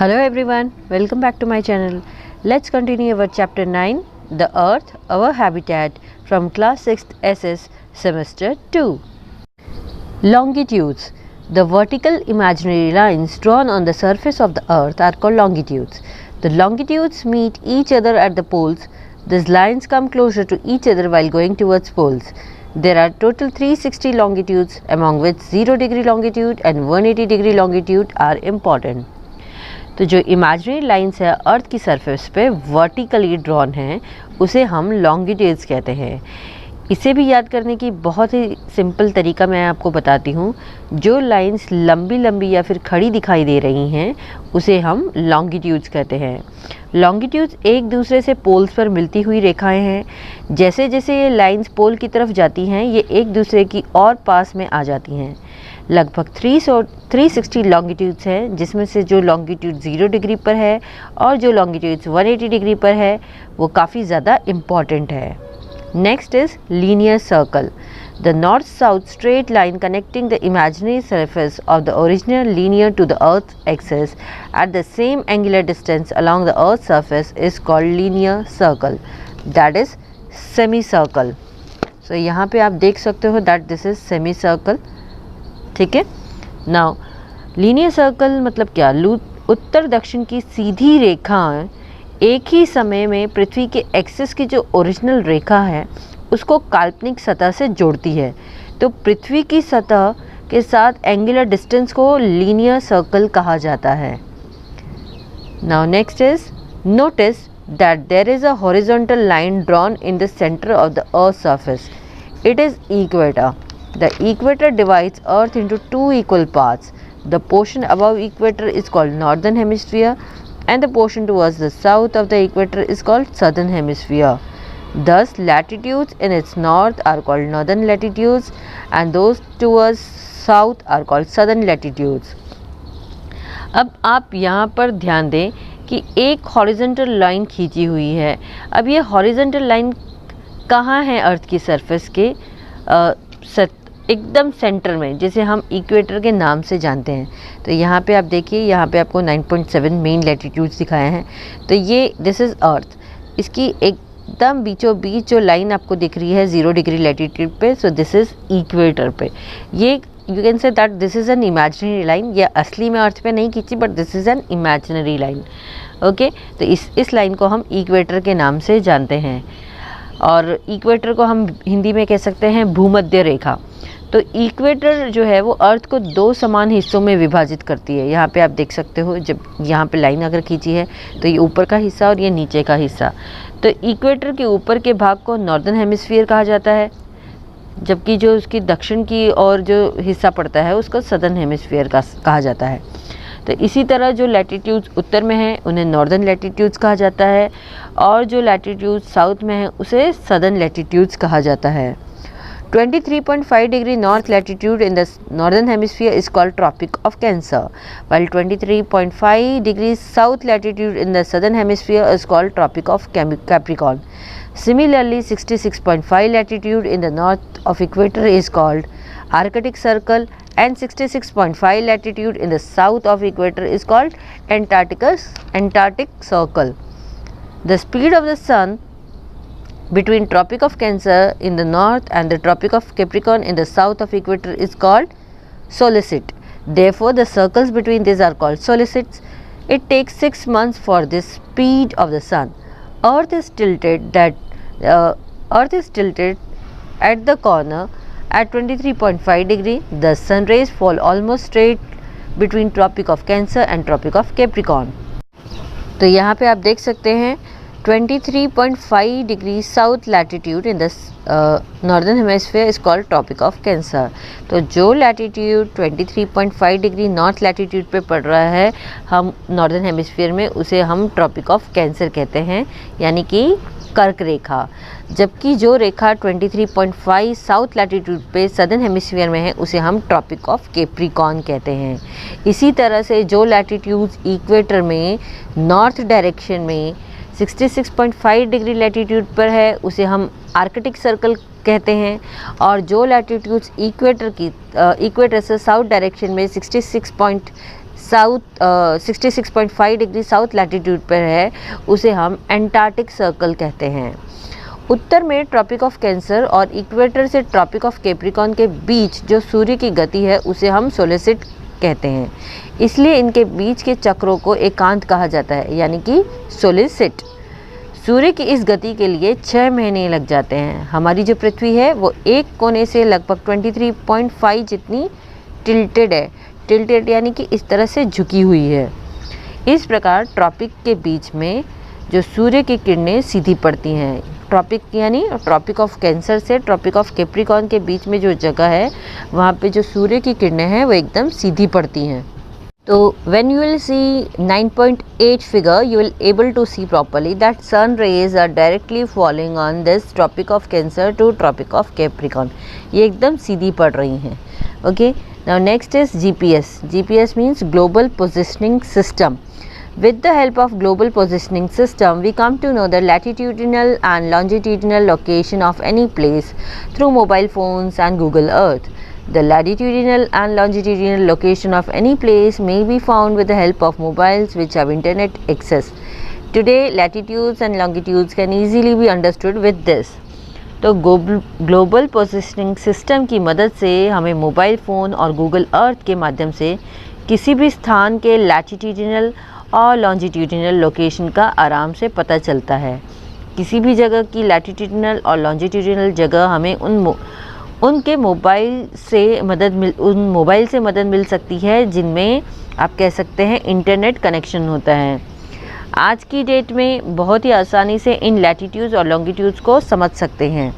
Hello everyone, welcome back to my channel. Let's continue our chapter 9, The Earth, Our Habitat from class 6th SS semester 2. Longitudes. The vertical imaginary lines drawn on the surface of the earth are called longitudes. The longitudes meet each other at the poles. These lines come closer to each other while going towards poles. There are total 360 longitudes, among which 0 degree longitude and 180 degree longitude are important. तो जो imaginary lines है अर्थ की surface पे vertically drawn हैं उसे हम longitudes कहते हैं। इसे भी याद करने की बहुत ही सिंपल तरीका मैं आपको बताती हूँ। जो लाइंस लंबी लंबी या फिर खड़ी दिखाई दे रही हैं उसे हम लॉन्गिट्यूड्स कहते हैं। लॉन्गिट्यूड्स एक दूसरे से पोल्स पर मिलती हुई रेखाएं हैं। जैसे जैसे ये लाइंस पोल की तरफ जाती हैं ये एक दूसरे की और पास में आ जाती हैं। लगभग 360 लॉन्गिट्यूड्स हैं, जिसमें से जो लॉन्गिट्यूड 0 डिग्री पर है और जो लॉन्गिट्यूड्स 180 डिग्री पर है वो काफ़ी ज़्यादा इम्पॉर्टेंट है। Next is linear circle. The north south straight line connecting the imaginary surface of the original linear to the earth axis at the same angular distance along the earth surface is called linear circle, that is semi circle. So यहाँ पे आप देख सकते हो that this is semi circle. ठीक है। Now linear circle मतलब क्या? उत्तर दक्षिण की सीधी रेखा एक ही समय में पृथ्वी के एक्सिस की जो ओरिजिनल रेखा है उसको काल्पनिक सतह से जोड़ती है। तो पृथ्वी की सतह के साथ एंगुलर डिस्टेंस को लीनियर सर्कल कहा जाता है। Now next is notice that there is a horizontal line drawn in the centre of the earth surface. It is equator. The equator divides Earth into two equal parts. The portion above equator is called northern hemisphere and the portion towards the south of the equator is called southern hemisphere. Thus, latitudes in its north are called northern latitudes and those towards south are called southern latitudes. अब आप यहाँ पर ध्यान दें कि एक horizontal line खींची हुई है। अब ये हॉरिजॉन्टल लाइन कहाँ है अर्थ की सरफेस के एकदम सेंटर में, जिसे हम इक्वेटर के नाम से जानते हैं। तो यहाँ पे आप देखिए, यहाँ पे आपको 9.7 मेन लैटिट्यूड्स दिखाए हैं। तो ये दिस इज़ अर्थ। इसकी एकदम बीचों बीच जो लाइन आपको दिख रही है 0 डिग्री लैटिट्यूड पे, सो दिस इज़ इक्वेटर पे। ये you can say that this is an imaginary line. ये असली में अर्थ पे नहीं खींची but this is an imaginary line. Okay, तो इस लाइन को हम इक्वेटर के नाम से जानते हैं और इक्वेटर को हम हिंदी में कह सकते हैं भूमध्य रेखा। तो इक्वेटर जो है वो अर्थ को 2 समान हिस्सों में विभाजित करती है। यहाँ पे आप देख सकते हो, जब यहाँ पे लाइन अगर खींची है तो ये ऊपर का हिस्सा और ये नीचे का हिस्सा। तो इक्वेटर के ऊपर के भाग को नॉर्दर्न हेमिस्फीयर कहा जाता है, जबकि जो उसकी दक्षिण की और जो हिस्सा पड़ता है उसको सदर्न हेमिस्फीयर कहा जाता है। तो इसी तरह जो लैटिट्यूड्स उत्तर में हैं उन्हें नॉर्दर्न लैटिट्यूड्स कहा जाता है और जो लैटिट्यूड्स साउथ में हैं उसे सदर्न लैटिट्यूड्स कहा जाता है। 23.5 degree north latitude in the northern hemisphere is called Tropic of Cancer, while 23.5 degrees south latitude in the southern hemisphere is called Tropic of Capricorn. Similarly, 66.5 latitude in the north of equator is called Arctic Circle and 66.5 latitude in the south of equator is called Antarctic Circle. The speed of the sun between Tropic of Cancer in the north and the Tropic of Capricorn in the south of equator is called solicit. Therefore, the circles between these are called solicites. It takes 6 months for the speed of the sun. Earth is tilted at the corner at 23.5 degree. The sun rays fall almost straight between Tropic of Cancer and Tropic of Capricorn. तो यहाँ पे आप देख सकते हैं 23.5 degree south latitude in the northern hemisphere is called Tropic of Cancer. तो जो latitude 23.5 degree north latitude पे पड़ रहा है हम नॉर्दर्न हेमिस्फीयर में, उसे हम ट्रॉपिक ऑफ कैंसर कहते हैं, यानी कि कर्क रेखा। जबकि जो रेखा 23.5 साउथ लैटिट्यूड पे सदर्न हेमिस्फीयर में है उसे हम ट्रॉपिक ऑफ कैप्रिकॉर्न कहते हैं। इसी तरह से जो लैटिट्यूड्स इक्वेटर में नॉर्थ डायरेक्शन में 66.5 डिग्री लैटिट्यूड पर है उसे हम आर्कटिक सर्कल कहते हैं, और जो लैटिट्यूड्स इक्वेटर से साउथ डायरेक्शन में साउथ 66.5 डिग्री साउथ लैटिट्यूड पर है उसे हम एंटार्क्टिक सर्कल कहते हैं। उत्तर में ट्रॉपिक ऑफ कैंसर और इक्वेटर से ट्रॉपिक ऑफ कैप्रिकॉर्न के बीच जो सूर्य की गति है उसे हम सोलेसिट कहते हैं, इसलिए इनके बीच के चक्रों को एकांत कहा जाता है, यानी कि सोलेसिट। सूर्य की इस गति के लिए 6 महीने लग जाते हैं। हमारी जो पृथ्वी है वो एक कोने से लगभग 23.5 जितनी टिल्टेड है। टिल्टेड यानी कि इस तरह से झुकी हुई है। इस प्रकार ट्रॉपिक के बीच में जो सूर्य की किरणें सीधी पड़ती हैं, ट्रॉपिक यानी ट्रॉपिक ऑफ कैंसर से ट्रॉपिक ऑफ कैप्रिकॉर्न के बीच में जो जगह है वहाँ पे जो सूर्य की किरणें हैं वो एकदम सीधी पड़ती हैं। तो when you will see 9.8 figure, you will able to see properly that sun rays are directly falling on this tropic of Cancer to tropic of Capricorn. ये एकदम सीधी पड़ रही हैं। Okay, now next is GPS. GPS means Global Positioning System. With the help of Global Positioning System, we come to know the latitudinal and longitudinal location of any place through mobile phones and Google Earth. The latitudinal and longitudinal location of any place may be found with the help of mobiles which have internet access. Today, latitudes and longitudes can easily be understood with this. तो global positioning system की मदद से हमें mobile phone और Google Earth के माध्यम से किसी भी स्थान के लैटिट्यूडिनल और लॉन्जिट्यूडिनल लोकेशन का आराम से पता चलता है। किसी भी जगह की लैटिट्यूडिनल और लॉन्जिट्यूडिनल जगह हमें उनके मोबाइल से मदद मिल सकती है जिनमें आप कह सकते हैं इंटरनेट कनेक्शन होता है। आज की डेट में बहुत ही आसानी से इन लैटिट्यूड्स और लॉन्गिट्यूड्स को समझ सकते हैं।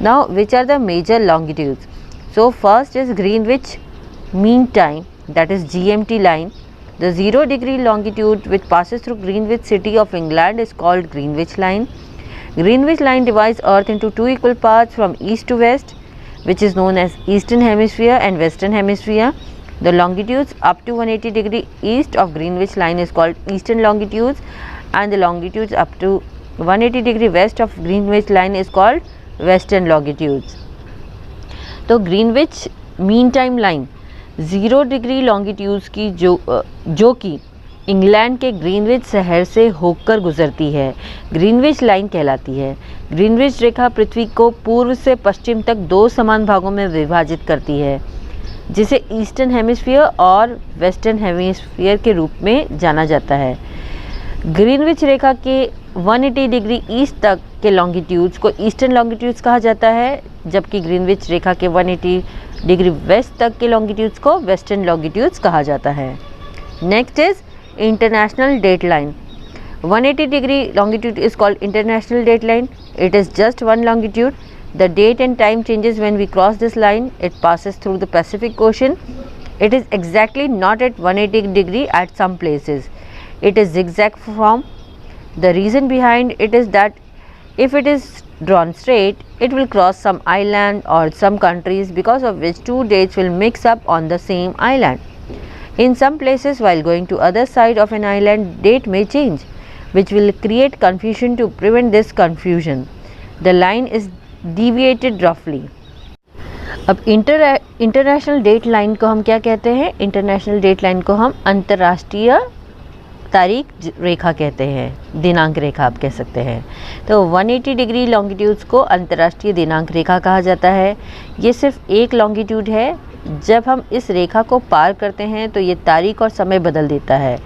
Now which are the major longitudes? So first is Greenwich mean time, that is GMT line. The 0 degree longitude which passes through Greenwich city of England is called Greenwich line. Greenwich line divides Earth into two equal parts from east to west, which is known as Eastern Hemisphere and Western Hemisphere. The longitudes up to 180 degree east of Greenwich line is called Eastern longitudes, and the longitudes up to 180 degree west of Greenwich line is called Western longitudes. तो Greenwich mean time line 0 degree longitudes की जो कि England के Greenwich शहर से होकर गुजरती है, ग्रीनविच लाइन कहलाती है। ग्रीनविच रेखा पृथ्वी को पूर्व से पश्चिम तक 2 समान भागों में विभाजित करती है, जिसे ईस्टर्न हेमिस्फीयर और वेस्टर्न हेमिस्फीयर के रूप में जाना जाता है। ग्रीनविच रेखा के 180 डिग्री ईस्ट तक के लॉन्गिट्यूड्स को ईस्टर्न लॉन्गिट्यूड्स कहा जाता है, जबकि ग्रीनविच रेखा के 180 डिग्री वेस्ट तक के लॉन्गिट्यूड्स को वेस्टर्न लॉन्गिट्यूड्स कहा जाता है। Next is international date line. 180 degree longitude is called international date line. It is just one longitude. The date and time changes when we cross this line. It passes through the Pacific Ocean. It is exactly not at 180 degree at some places. It is zigzag form. The reason behind it is that if it is drawn straight, it will cross some island or some countries, because of which two dates will mix up on the same island. In some places, while going to other side of an island, date may change, which will create confusion. To prevent this confusion, the line is deviated roughly. अब international date line को हम क्या कहते हैं? International date line को हम अंतर्राष्ट्रीय तारीख रेखा कहते हैं, दिनांक रेखा आप कह सकते हैं। तो 180 डिग्री लॉन्गिट्यूड्स को अंतर्राष्ट्रीय दिनांक रेखा कहा जाता है। ये सिर्फ एक लॉन्गिट्यूड है। जब हम इस रेखा को पार करते हैं तो ये तारीख और समय बदल देता है।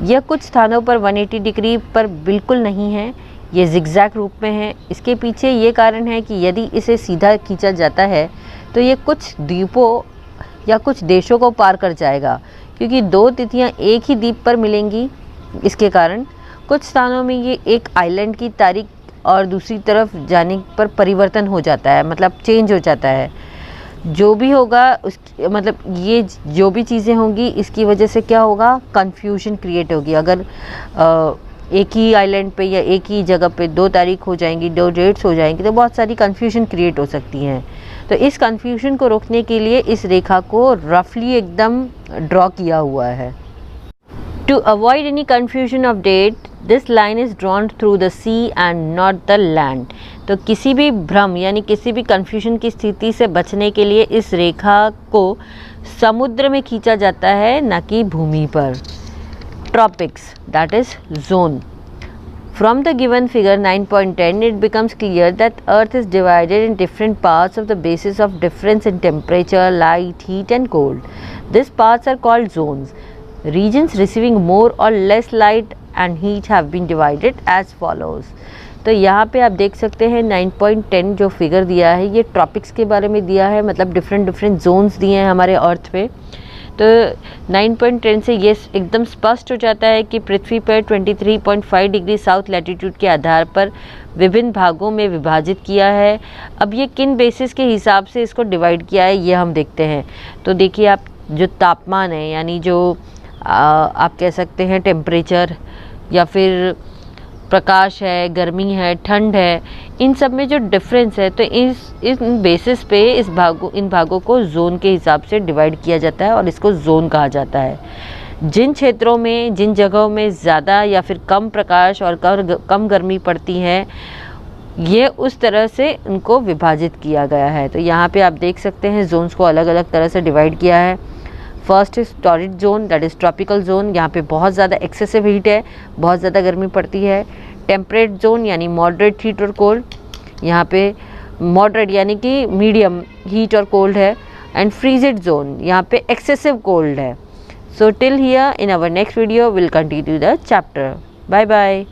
यह कुछ स्थानों पर 180 डिग्री पर बिल्कुल नहीं है, ये जिगजैग रूप में है। इसके पीछे ये कारण है कि यदि इसे सीधा खींचा जाता है तो ये कुछ द्वीपों या कुछ देशों को पार कर जाएगा, क्योंकि दो तिथियां एक ही द्वीप पर मिलेंगी। इसके कारण कुछ स्थानों में ये एक आइलैंड की तारीख और दूसरी तरफ जाने पर परिवर्तन हो जाता है, मतलब चेंज हो जाता है। जो भी होगा मतलब ये जो भी चीज़ें होंगी इसकी वजह से क्या होगा? कन्फ्यूजन क्रिएट होगी। अगर एक ही आइलैंड पे या एक ही जगह पे दो तारीख हो जाएंगी, दो डेट्स हो जाएंगी, तो बहुत सारी कन्फ्यूजन क्रिएट हो सकती हैं। तो इस कन्फ्यूजन को रोकने के लिए इस रेखा को रफली एकदम ड्रॉ किया हुआ है। To avoid any confusion of date, this line is drawn through the sea and not the land. तो किसी भी भ्रम यानी किसी भी कन्फ्यूजन की स्थिति से बचने के लिए इस रेखा को समुद्र में खींचा जाता है, ना कि भूमि पर। Tropics that is zone. From the given figure 9.10, it becomes clear that Earth is divided in different parts of the basis of difference in temperature, light, heat and cold. These parts are called zones. Regions receiving more or less light and heat have been divided as follows. तो यहाँ पे आप देख सकते हैं 9.10 जो figure दिया है ये ट्रॉपिक्स के बारे में दिया है, मतलब डिफरेंट जोन्स दिए हैं हमारे अर्थ पे। तो 9.10 से ये एकदम स्पष्ट हो जाता है कि पृथ्वी पर 23.5 डिग्री साउथ लैटिट्यूड के आधार पर विभिन्न भागों में विभाजित किया है। अब ये किन बेसिस के हिसाब से इसको डिवाइड किया है ये हम देखते हैं। तो देखिए आप जो तापमान है यानी जो आप कह सकते हैं टेम्परेचर या फिर प्रकाश है, गर्मी है, ठंड है, इन सब में जो डिफरेंस है तो इस बेसिस पे इन भागों को जोन के हिसाब से डिवाइड किया जाता है और इसको जोन कहा जाता है। जिन क्षेत्रों में जिन जगहों में ज़्यादा या फिर कम प्रकाश और कम गर्मी पड़ती है ये उस तरह से उनको विभाजित किया गया है। तो यहाँ पे आप देख सकते हैं जोन्स को अलग अलग तरह से डिवाइड किया है। First is torrid zone that is tropical zone, यहाँ पे बहुत ज़्यादा एक्सेसिव हीट है, बहुत ज़्यादा गर्मी पड़ती है। टेम्परेट जोन यानी मॉडरेट हीट और कोल्ड, यहाँ पे मॉडरेट यानी कि मीडियम हीट और कोल्ड है। एंड फ्रीजिड जोन, यहाँ पे एक्सेसिव कोल्ड है। So till here in our next video will continue the chapter. Bye bye.